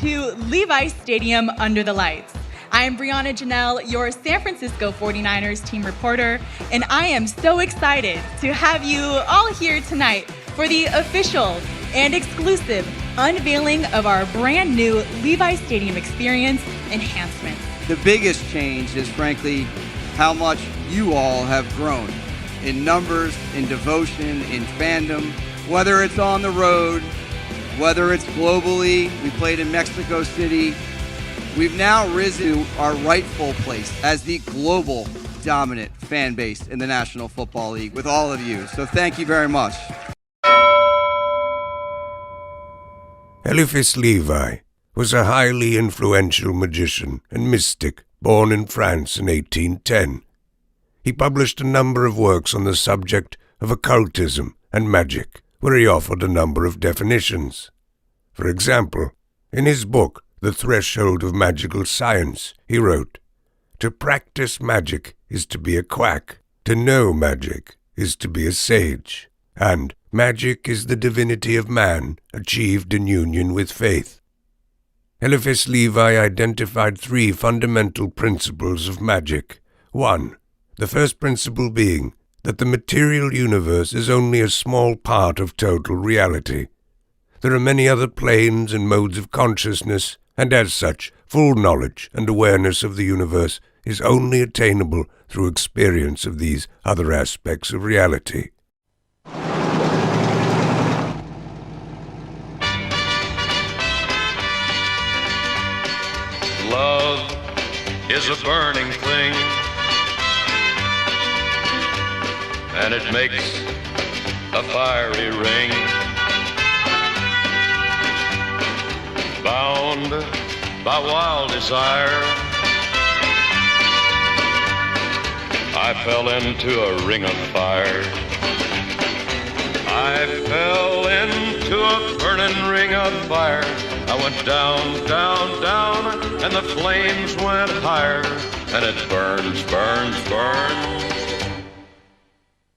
to Levi Stadium under the lights. I am Brianna Janelle, your San Francisco 49ers team reporter, and I am so excited to have you all here tonight for the official and exclusive unveiling of our brand new Levi Stadium experience enhancements. The biggest change is, frankly, how much you all have grown in numbers, in devotion, in fandom, whether it's on the road, whether it's globally. We played in Mexico City. We've now risen to our rightful place as the global dominant fan base in the National Football League with all of you. So thank you very much. Eliphas Levi was a highly influential magician and mystic born in France in 1810. He published a number of works on the subject of occultism and magic, where he offered a number of definitions. For example, in his book, The Threshold of Magical Science, he wrote, "To practice magic is to be a quack, to know magic is to be a sage, and magic is the divinity of man achieved in union with faith." Eliphas Levi identified three fundamental principles of magic. 1. The first principle being that the material universe is only a small part of total reality. There are many other planes and modes of consciousness, and as such, full knowledge and awareness of the universe is only attainable through experience of these other aspects of reality. Love is a burning thing, and it makes a fiery ring. Bound by wild desire, I fell into a ring of fire. I fell into a burning ring of fire. I went down, down, down, and the flames went higher. And it burns, burns, burns.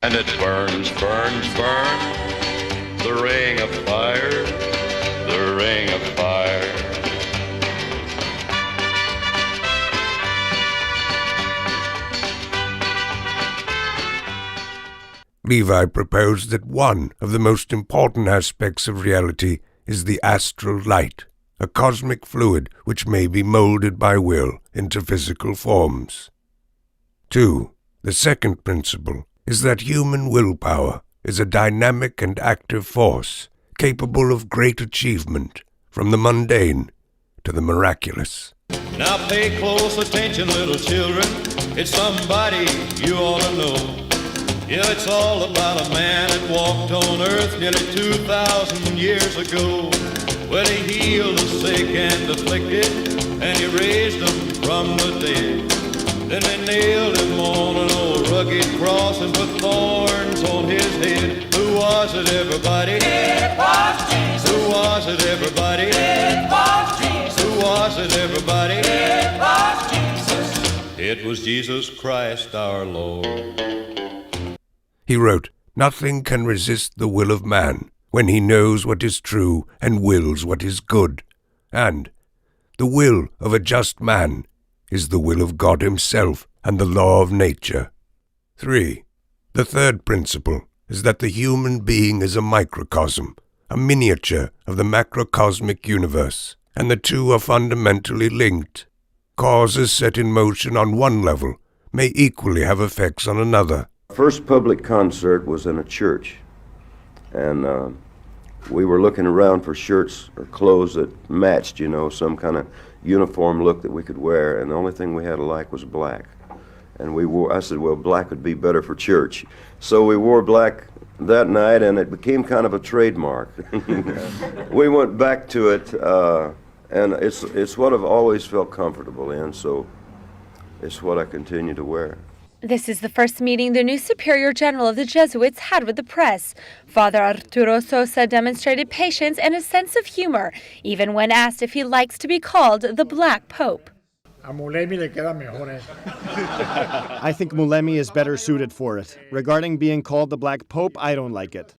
And it burns, burns, burns. The ring of fire, the ring of fire. Levi proposed that one of the most important aspects of reality is the astral light, a cosmic fluid which may be molded by will into physical forms. 2. The second principle is that human willpower is a dynamic and active force capable of great achievement, from the mundane to the miraculous. Now pay close attention, little children. It's somebody you ought to know. Yeah, it's all about a man that walked on earth nearly 2,000 years ago. Well, he healed the sick and afflicted, and he raised them from the dead. Then they nailed him on an old rugged cross and put thorns on his head. Who was it, everybody? It was Jesus. Who was it, everybody? It was Jesus. Who was it, everybody? It was Jesus. It was Jesus Christ our Lord. He wrote, "Nothing can resist the will of man when he knows what is true and wills what is good. And the will of a just man is the will of God himself and the law of nature." 3. The third principle is that the human being is a microcosm, a miniature of the macrocosmic universe, and the two are fundamentally linked. Causes set in motion on one level may equally have effects on another. First public concert was in a church, and we were looking around for shirts or clothes that matched, some kind of uniform look that we could wear, and the only thing we had alike was black. And I said, well, black would be better for church. So we wore black that night, and it became kind of a trademark. We went back to it, and it's what I've always felt comfortable in, so it's what I continue to wear. This is the first meeting the new Superior General of the Jesuits had with the press. Father Arturo Sosa demonstrated patience and a sense of humor, even when asked if he likes to be called the Black Pope. I think Mulemi is better suited for it. Regarding being called the Black Pope, I don't like it.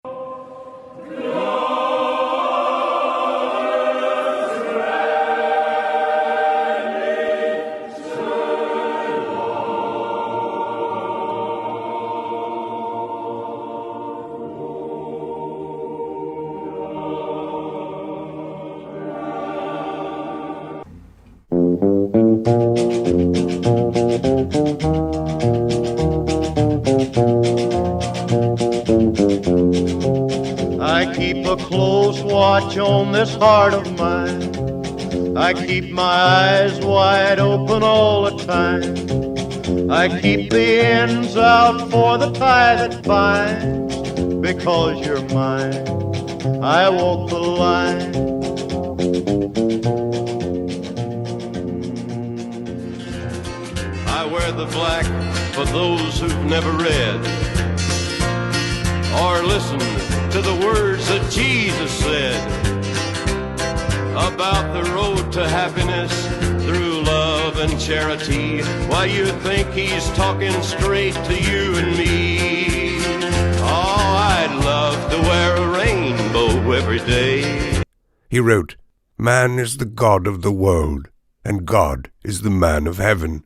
I keep a close watch on this heart of mine. I keep my eyes wide open all the time. I keep the ends out for the tie that binds. Because you're mine, I walk the line. I wear the black for those who've never read or listened to the words that Jesus said about the road to happiness through love and charity. Why, you think he's talking straight to you and me? Oh, I'd love to wear a rainbow every day. He wrote, "Man is the God of the world, and God is the man of heaven."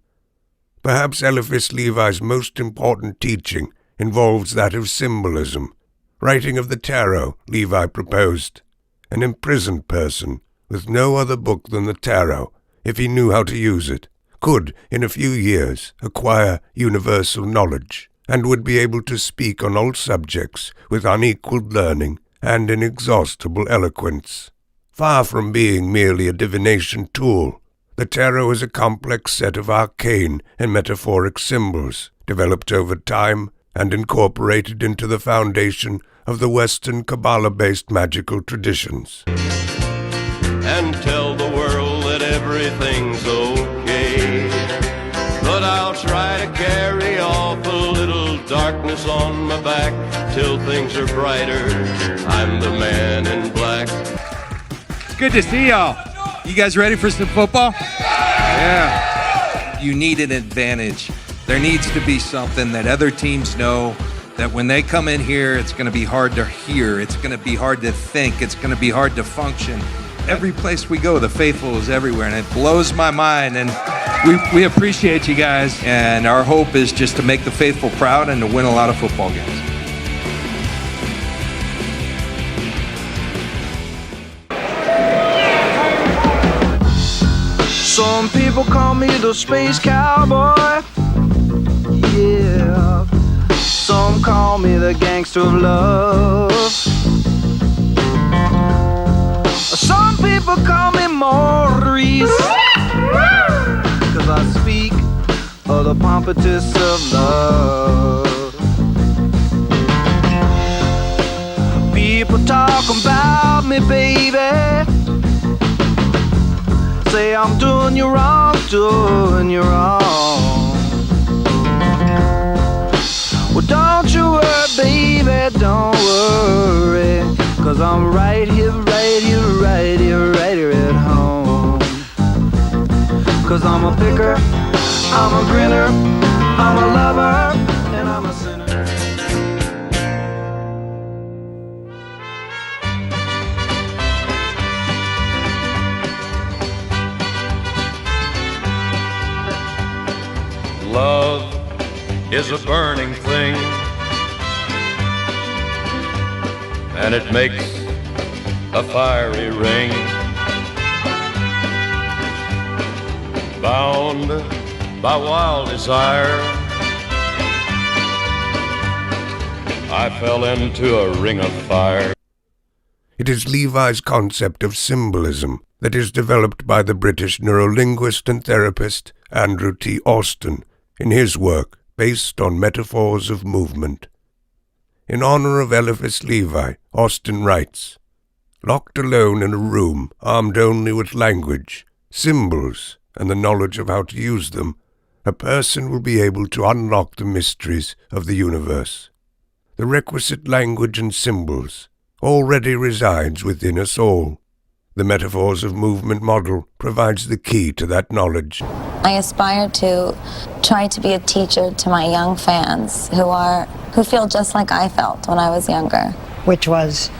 Perhaps Eliphas Levi's most important teaching involves that of symbolism. Writing of the tarot, Levi proposed, an imprisoned person with no other book than the tarot, if he knew how to use it, could, in a few years, acquire universal knowledge, and would be able to speak on all subjects with unequaled learning and inexhaustible eloquence. Far from being merely a divination tool, the tarot is a complex set of arcane and metaphoric symbols, developed over time and incorporated into the foundation of the Western Kabbalah-based magical traditions. And tell the world that everything's okay. But I'll try to carry off a little darkness on my back till things are brighter. I'm the man in black. It's good to see y'all. You guys ready for some football? Yeah. You need an advantage. There needs to be something that other teams know that when they come in here, it's going to be hard to hear. It's going to be hard to think. It's going to be hard to function. Every place we go, the faithful is everywhere, and it blows my mind. And we appreciate you guys, and our hope is just to make the faithful proud and to win a lot of football games. Some people call me the space cowboy. Yeah. Some call me the gangster of love. Some people call me Maurice, 'cause I speak of the pompatus of love. People talk about me, baby. Say I'm doing you wrong, doing you wrong. Well, don't you worry, baby, don't worry, 'cause I'm right here, right here, right here, right here at home. 'Cause I'm a picker, I'm a grinner, I'm a lover, and I'm a sinner. Love is a burning thing, and it makes a fiery ring. Bound by wild desire, I fell into a ring of fire. It is Levi's concept of symbolism that is developed by the British neurolinguist and therapist Andrew T. Austin in his work based on metaphors of movement. In honor of Eliphas Levi, Austin writes, "Locked alone in a room, armed only with language, symbols, and the knowledge of how to use them, a person will be able to unlock the mysteries of the universe. The requisite language and symbols already resides within us all. The metaphors of movement model provides the key to that knowledge." I aspire to try to be a teacher to my young fans who feel just like I felt when I was younger. Which was?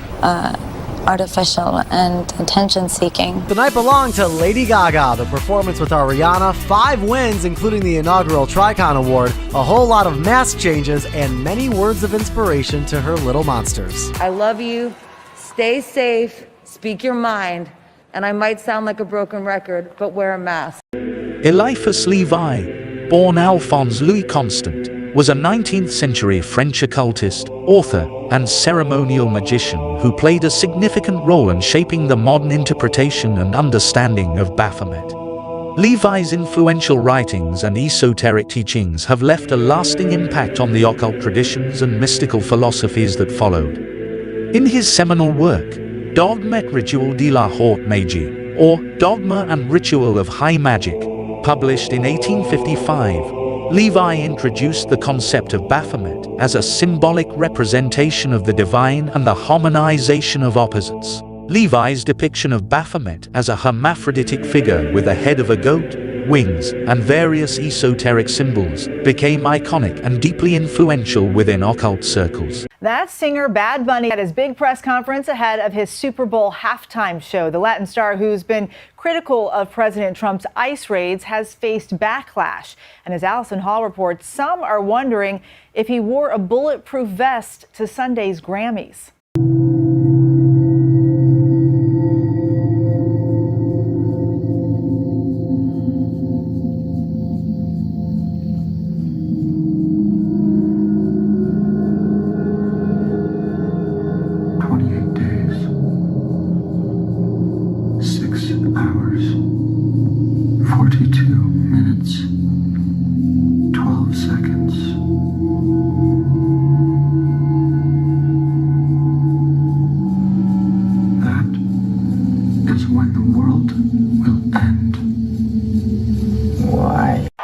Artificial and attention-seeking. The night belonged to Lady Gaga. The performance with Ariana, 5 wins, including the inaugural Tricon Award, a whole lot of mask changes, and many words of inspiration to her little monsters. I love you. Stay safe. Speak your mind. And I might sound like a broken record, but wear a mask. Eliphas Levi, born Alphonse Louis Constant, was a 19th century French occultist, author, and ceremonial magician who played a significant role in shaping the modern interpretation and understanding of Baphomet. Levi's influential writings and esoteric teachings have left a lasting impact on the occult traditions and mystical philosophies that followed. In his seminal work, Dogme et Ritual de la Haute Magie, or Dogma and Ritual of High Magic, published in 1855, Levi introduced the concept of Baphomet as a symbolic representation of the divine and the harmonization of opposites. Levi's depiction of Baphomet as a hermaphroditic figure with the head of a goat, wings, and various esoteric symbols became iconic and deeply influential within occult circles. That's singer Bad Bunny at his big press conference ahead of his Super Bowl halftime show. The Latin star, who's been critical of President Trump's ICE raids, has faced backlash. And as Allison Hall reports, some are wondering if he wore a bulletproof vest to Sunday's Grammys.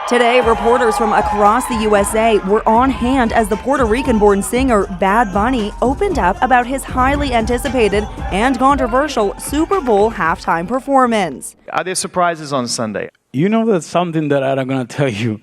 Today, reporters from across the USA were on hand as the Puerto Rican-born singer Bad Bunny opened up about his highly anticipated and controversial Super Bowl halftime performance. Are there surprises on Sunday? You know, that's something that I'm going to tell you.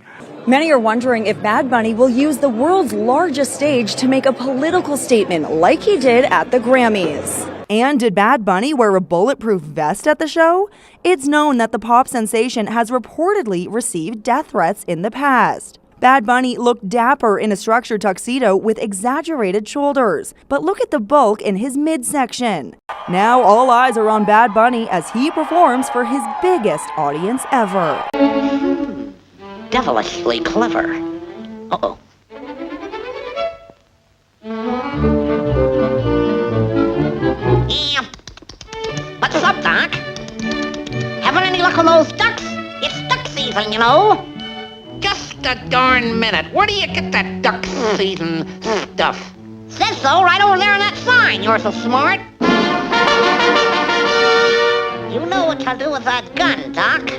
Many are wondering if Bad Bunny will use the world's largest stage to make a political statement like he did at the Grammys. And did Bad Bunny wear a bulletproof vest at the show? It's known that the pop sensation has reportedly received death threats in the past. Bad Bunny looked dapper in a structured tuxedo with exaggerated shoulders, but look at the bulk in his midsection. Now all eyes are on Bad Bunny as he performs for his biggest audience ever. Devilishly clever. Uh-oh. What's up, Doc? Having any luck with those ducks? It's duck season, you know. Just a darn minute. Where do you get that duck season stuff? Says so right over there on that sign. You're so smart. You know what to do with that gun, Doc.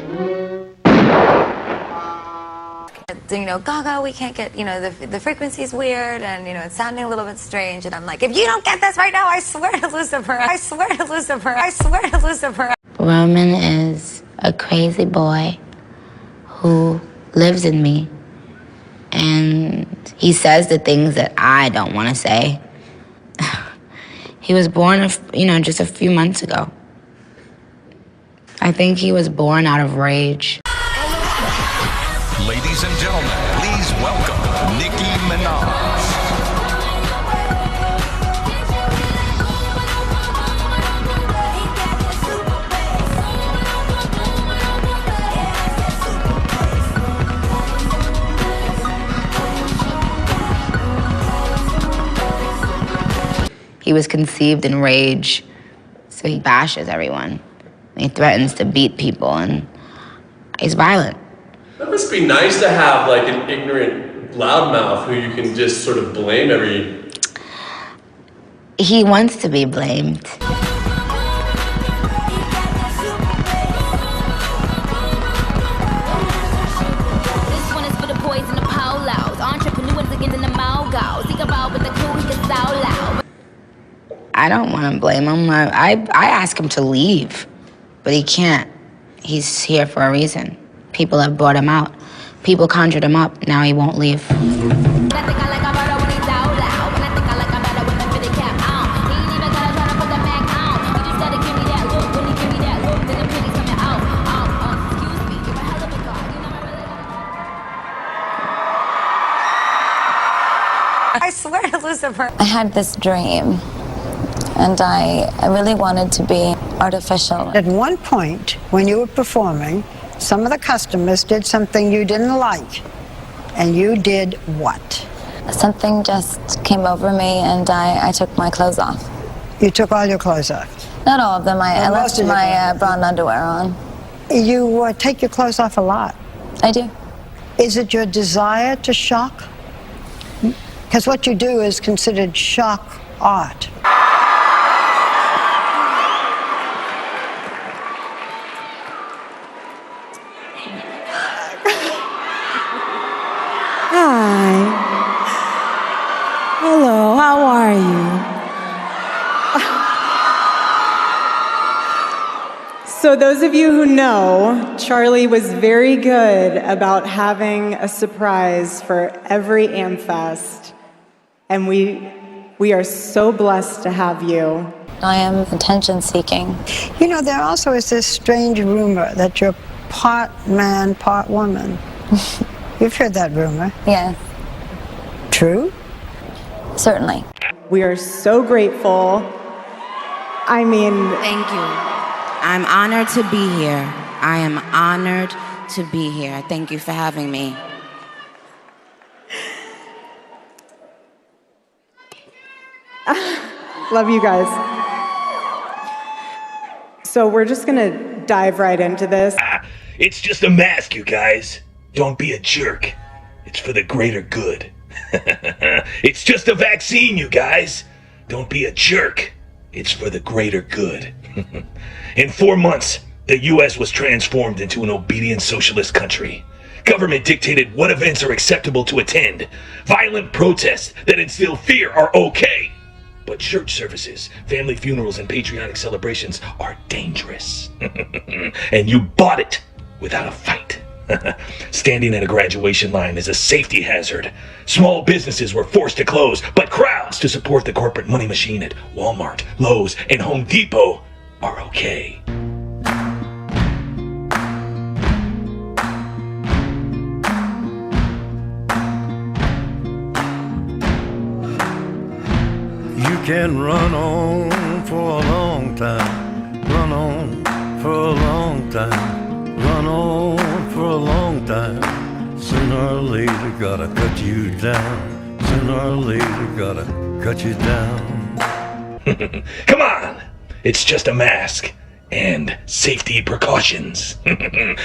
You know, Gaga, we can't get, you know, the frequency's weird and, you know, it's sounding a little bit strange. And I'm like, if you don't get this right now, I swear to Lucifer, I swear to Lucifer, I swear to Lucifer. Roman is a crazy boy who lives in me. And he says the things that I don't want to say. He was born, you know, just a few months ago. I think he was born out of rage. Ladies and gentlemen, please welcome Nicki Minaj. He was conceived in rage, so he bashes everyone. He threatens to beat people, and he's violent. That must be nice to have like an ignorant loudmouth who you can just sort of blame every... He wants to be blamed. This one is for the boys in the pow-lows, entrepreneurs again in the mau-gows. Think about with the crew, he can sound loud. I don't want to blame him. I ask him to leave, but he can't. He's here for a reason. People have brought him out. People conjured him up. Now he won't leave. I swear to Lucifer. I had this dream, and I really wanted to be artificial. At one point, when you were performing, some of the customers did something you didn't like. And you did what? Something just came over me and I took my clothes off. You took all your clothes off? Not all of them. I Well, left most of your my bra and underwear on. You take your clothes off a lot. I do. Is it your desire to shock? Because what you do is considered shock art. Hi. Hello, how are you? So those of you who know, Charlie was very good about having a surprise for every AmFest. And we are so blessed to have you. I am attention seeking. You know, there also is this strange rumor that you're part man, part woman. You've heard that rumor. Yes. True? Certainly. We are so grateful. I mean... Thank you. I'm honored to be here. I am honored to be here. Thank you for having me. Love you guys. So we're just gonna dive right into this. It's just a mask, you guys. Don't be a jerk. It's for the greater good. It's just a vaccine, you guys. Don't be a jerk. It's for the greater good. In 4 months, the U.S. was transformed into an obedient socialist country. Government dictated what events are acceptable to attend. Violent protests that instill fear are okay. But church services, family funerals, and patriotic celebrations are dangerous. And you bought it without a fight. Standing at a graduation line is a safety hazard. Small businesses were forced to close, but crowds to support the corporate money machine at Walmart, Lowe's, and Home Depot are okay. You can run on for a long time, run on for a long time, run on for a long time. Sooner or later gotta cut you down, sooner or later gotta cut you down. Come on! It's just a mask and safety precautions.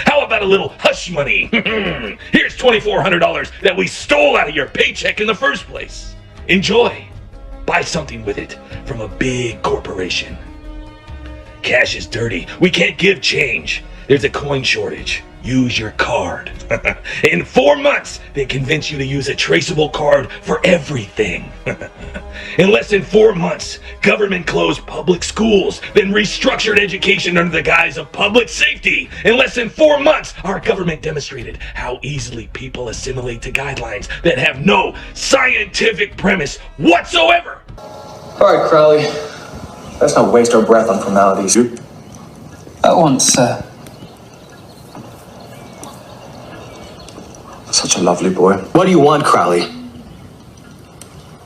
How about a little hush money? Here's $2,400 that we stole out of your paycheck in the first place. Enjoy. Buy something with it from a big corporation. Cash is dirty. We can't give change. There's a coin shortage. Use your card. In 4 months, they convince you to use a traceable card for everything. In less than 4 months, government closed public schools, then restructured education under the guise of public safety. In less than 4 months, our government demonstrated how easily people assimilate to guidelines that have no scientific premise whatsoever. All right, Crowley. Let's not waste our breath on formalities. I want, such a lovely boy. What do you want, Crowley?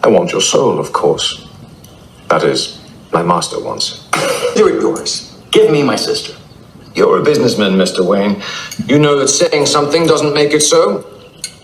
I want your soul, of course. That is, my master wants it. Do it yours. Give me my sister. You're a businessman, Mr. Wayne. You know that saying something doesn't make it so.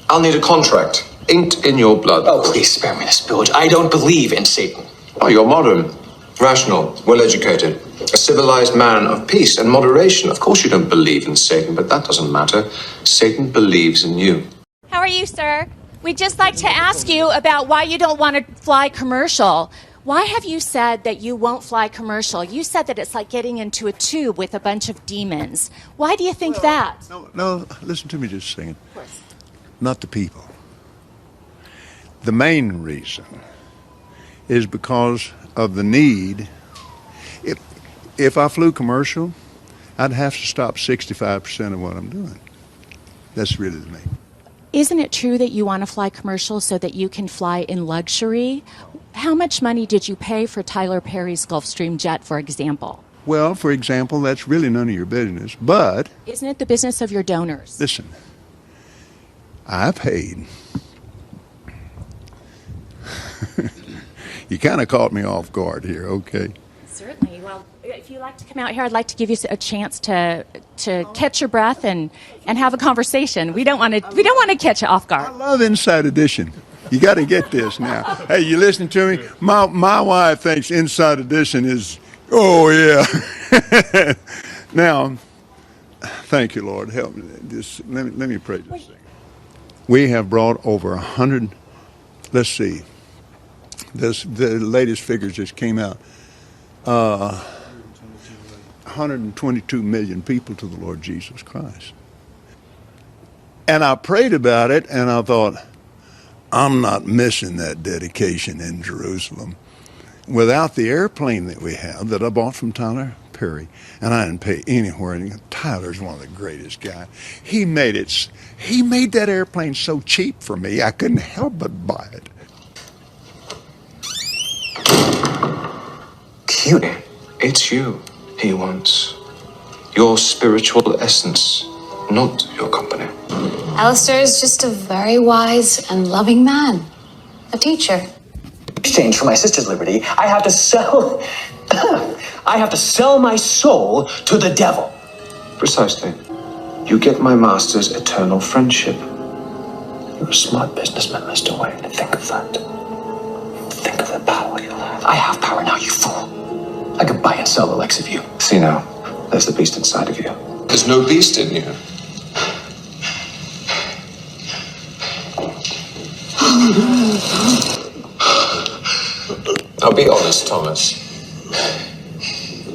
I'll need a contract. Inked in your blood. Oh, please spare me this pillage. I don't believe in Satan. Oh, you're modern, rational, well-educated, a civilized man of peace and moderation. Of course you don't believe in Satan, but that doesn't matter. Satan believes in you. How are you, sir? We'd just like to ask you about why you don't want to fly commercial. Why have you said that you won't fly commercial? You said that it's like getting into a tube with a bunch of demons. Why do you think that? No, listen to me just a second. Of course. Not the people. The main reason is because of the need. If I flew commercial, I'd have to stop 65% of what I'm doing. That's really the main. Isn't it true that you want to fly commercial so that you can fly in luxury? How much money did you pay for Tyler Perry's Gulfstream jet, for example? Well, for example, that's really none of your business, but... Isn't it the business of your donors? Listen, I paid. You kind of caught me off guard here, okay? Certainly. Well, If you'd like to come out here, I'd like to give you a chance to catch your breath and have a conversation. We don't want to catch you off guard. I love Inside Edition. You got to get this now. Hey, you listening to me? My wife thinks Inside Edition is, oh yeah. Now, thank you, Lord. Help me. Let me pray this thing. We have brought over 100. Let's see. The latest figures just came out. 122 million people to the Lord Jesus Christ. And I prayed about it, and I thought, I'm not missing that dedication in Jerusalem. Without the airplane that we have, that I bought from Tyler Perry, and I didn't pay anywhere. And Tyler's one of the greatest guys. He made that airplane so cheap for me, I couldn't help but buy it. Cutie, it's you he wants. Your spiritual essence, not your company. Alistair is just a very wise and loving man. A teacher. In exchange for my sister's liberty, I have to sell... I have to sell my soul to the devil. Precisely. You get my master's eternal friendship. You're a smart businessman, Mr. Wayne. Think of that. Think of the power you'll have. I have power now, you fool. I could buy and sell the likes of you. See now, there's the beast inside of you. There's no beast in you. Now be honest, Thomas.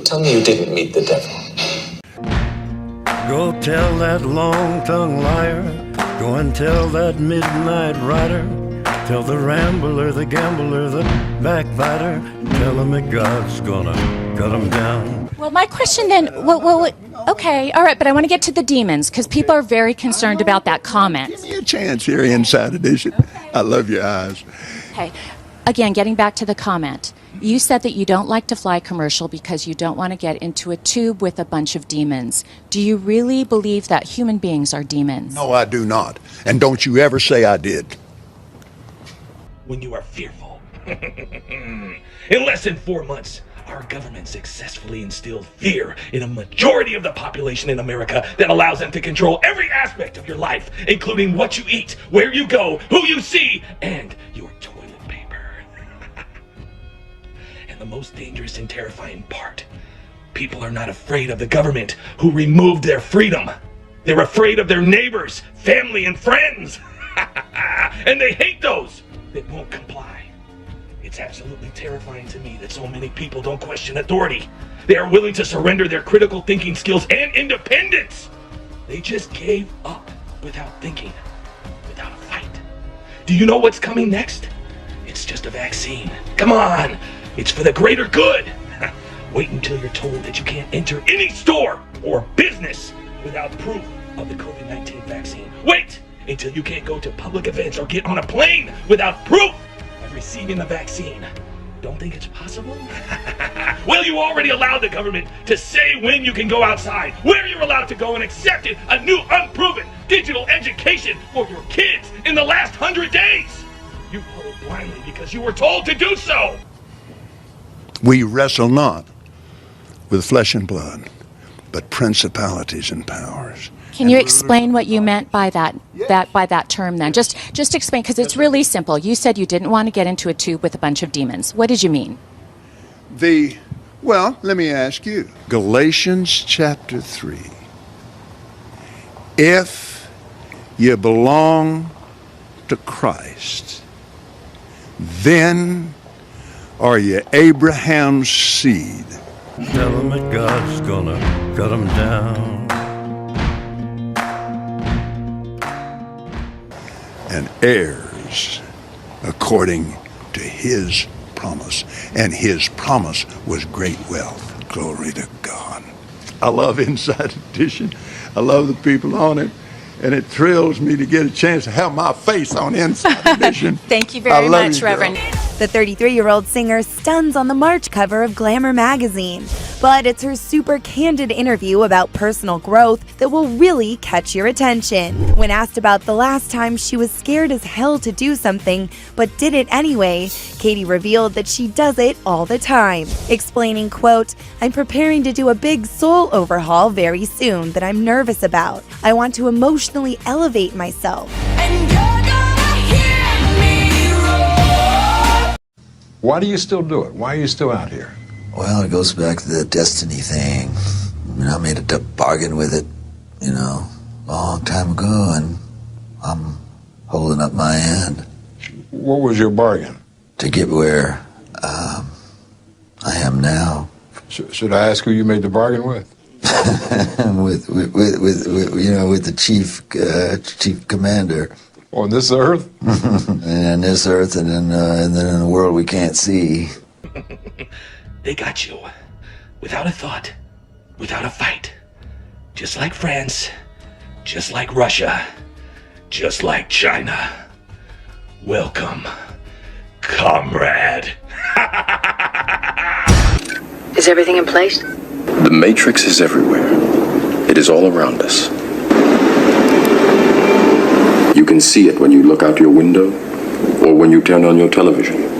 Tell me you didn't meet the devil. Go tell that long-tongued liar. Go and tell that midnight rider. Tell the rambler, the gambler, the backbiter. Tell him that God's gonna cut him down. Well, my question then, okay, all right, but I want to get to the demons because people are very concerned about that comment. Give me a chance here, Inside Edition. I love your eyes. Okay, again, getting back to the comment. You said that you don't like to fly commercial because you don't want to get into a tube with a bunch of demons. Do you really believe that human beings are demons? No, I do not. And don't you ever say I did. When you are fearful. In less than 4 months, our government successfully instilled fear in a majority of the population in America that allows them to control every aspect of your life, including what you eat, where you go, who you see, and your toilet paper. And the most dangerous and terrifying part, people are not afraid of the government who removed their freedom. They're afraid of their neighbors, family, and friends. And they hate those that won't comply. It's absolutely terrifying to me that so many people don't question authority. They are willing to surrender their critical thinking skills and independence. They just gave up without thinking, without a fight. Do you know what's coming next? It's just a vaccine. Come on, it's for the greater good. Wait until you're told that you can't enter any store or business without proof of the COVID-19 vaccine. Wait until you can't go to public events or get on a plane without proof of receiving the vaccine. Don't think it's possible? Well, you already allowed the government to say when you can go outside, where you're allowed to go, and accepted a new unproven digital education for your kids in the last 100 days. You followed blindly because you were told to do so. We wrestle not with flesh and blood, but principalities and powers. Can you explain what you meant by that term then? Just explain, because it's really simple. You said you didn't want to get into a tube with a bunch of demons. What did you mean? Well, let me ask you. Galatians chapter 3. If you belong to Christ, then are you Abraham's seed. Tell him that God's gonna cut him down. And heirs according to his promise. And his promise was great wealth. Glory to God. I love Inside Edition. I love the people on it. And it thrills me to get a chance to have my face on Inside Edition. Thank you very much, Girl. Reverend. The 33-year-old singer stuns on the March cover of Glamour magazine. But it's her super candid interview about personal growth that will really catch your attention. When asked about the last time she was scared as hell to do something, but did it anyway, Katie revealed that she does it all the time, explaining, quote, "I'm preparing to do a big soul overhaul very soon that I'm nervous about. I want to emotionally elevate myself." Why do you still do it? Why are you still out here? Well, it goes back to the destiny thing. I made a bargain with it, a long time ago, and I'm holding up my end. What was your bargain? To get where I am now. Should I ask who you made the bargain with? with the chief commander. On this earth? And this earth, and then in a world we can't see. They got you. Without a thought. Without a fight. Just like France. Just like Russia. Just like China. Welcome, comrade. Is everything in place? The Matrix is everywhere. It is all around us. You can see it when you look out your window or when you turn on your television.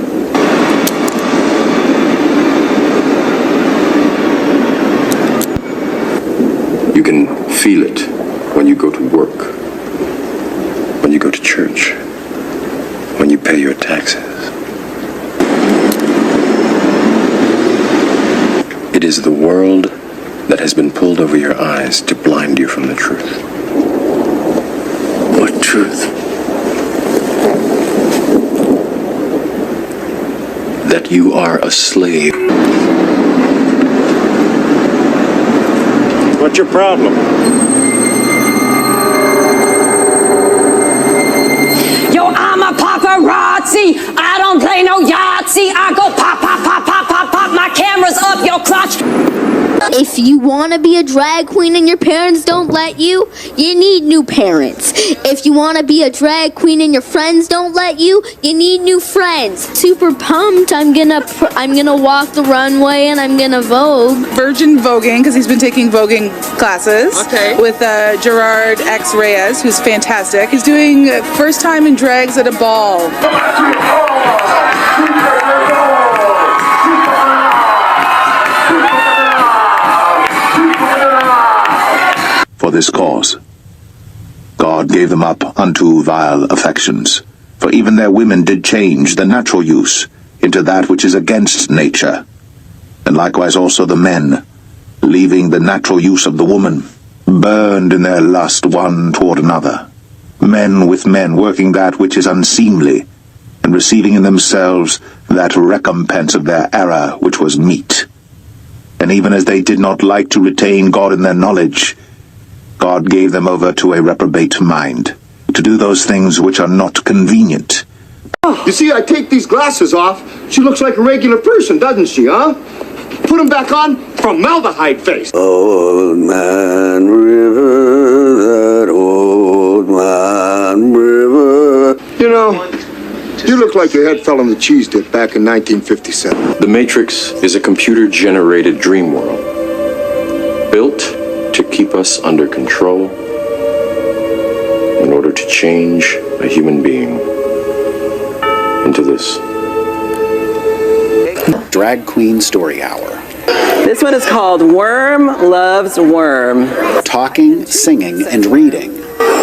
You can feel it when you go to work, when you go to church, when you pay your taxes. It is the world that has been pulled over your eyes to blind you from the truth. What truth? That you are a slave. What's your problem? Yo, I'm a paparazzi. I don't play no Yahtzee. I go pop, pop, pop, pop, pop, pop. My camera's up your crotch. If you want to be a drag queen and your parents don't let you, you need new parents. If you want to be a drag queen and your friends don't let you, you need new friends. Super pumped. I'm gonna walk the runway and I'm gonna vogue. Virgin voguing, because he's been taking voguing classes with Gerard X Reyes, who's fantastic. He's doing first time in drags at a ball. For this cause, God gave them up unto vile affections. For even their women did change the natural use into that which is against nature. And likewise also the men, leaving the natural use of the woman, burned in their lust one toward another. Men with men working that which is unseemly, and receiving in themselves that recompense of their error which was meet. And even as they did not like to retain God in their knowledge, God gave them over to a reprobate mind, to do those things which are not convenient. You see, I take these glasses off, she looks like a regular person, doesn't she, huh? Put them back on, formaldehyde face. Old man river, that old man river. You know, you look like your head fell in the cheese dip back in 1957. The Matrix is a computer-generated dream world, built to keep us under control in order to change a human being into this. Drag Queen Story Hour. This one is called Worm Loves Worm. Talking, singing, and reading.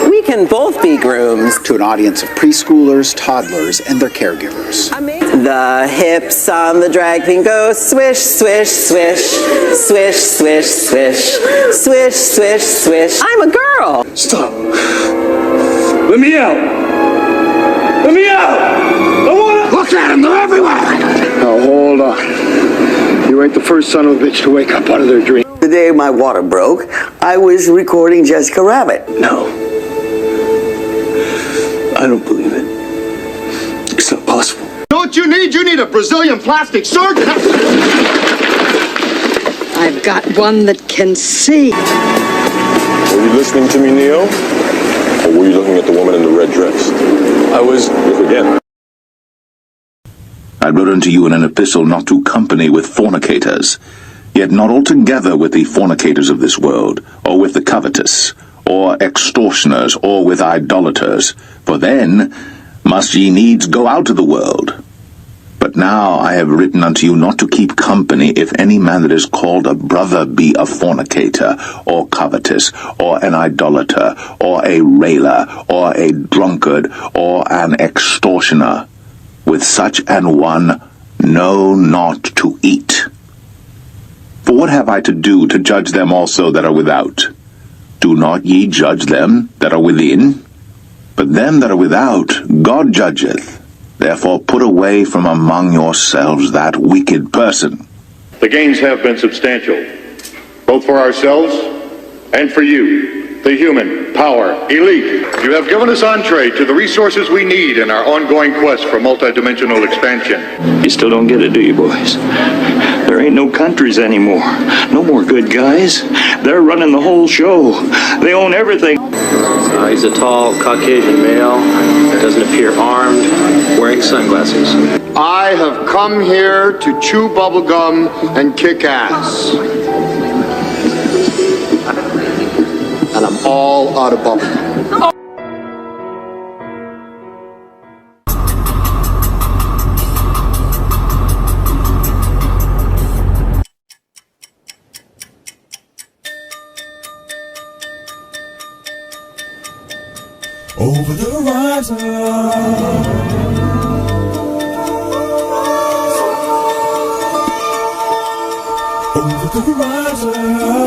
We can both be grooms. To an audience of preschoolers, toddlers, and their caregivers. The hips on the drag queen go swish, swish, swish, swish, swish, swish, swish, swish, swish. I'm a girl. Stop. Let me out. Let me out. I wanna... Look at them, they're everywhere. Now hold on. You ain't the first son of a bitch to wake up out of their dream. The day my water broke, I was recording Jessica Rabbit. No. I don't believe it. It's not possible. Know what you need? You need a Brazilian plastic surgeon. I've got one that can see. Were you listening to me, Neo? Or were you looking at the woman in the red dress? I was. Look again. I wrote unto you in an epistle not to company with fornicators, yet not altogether with the fornicators of this world, or with the covetous, or extortioners, or with idolaters, for then must ye needs go out of the world. But now I have written unto you not to keep company if any man that is called a brother be a fornicator, or covetous, or an idolater, or a railer, or a drunkard, or an extortioner. With such an one know not to eat. For what have I to do to judge them also that are without? Do not ye judge them that are within? But them that are without God judgeth. Therefore put away from among yourselves that wicked person. The gains have been substantial, both for ourselves and for you, the human power elite. You have given us entree to the resources we need in our ongoing quest for multidimensional expansion. You still don't get it, do you, boys? There ain't no countries anymore. No more good guys. They're running the whole show. They own everything. He's a tall, Caucasian male, doesn't appear armed, wearing sunglasses. I have come here to chew bubblegum and kick ass. And I'm all out of bubblegum. Over the horizon, over the horizon.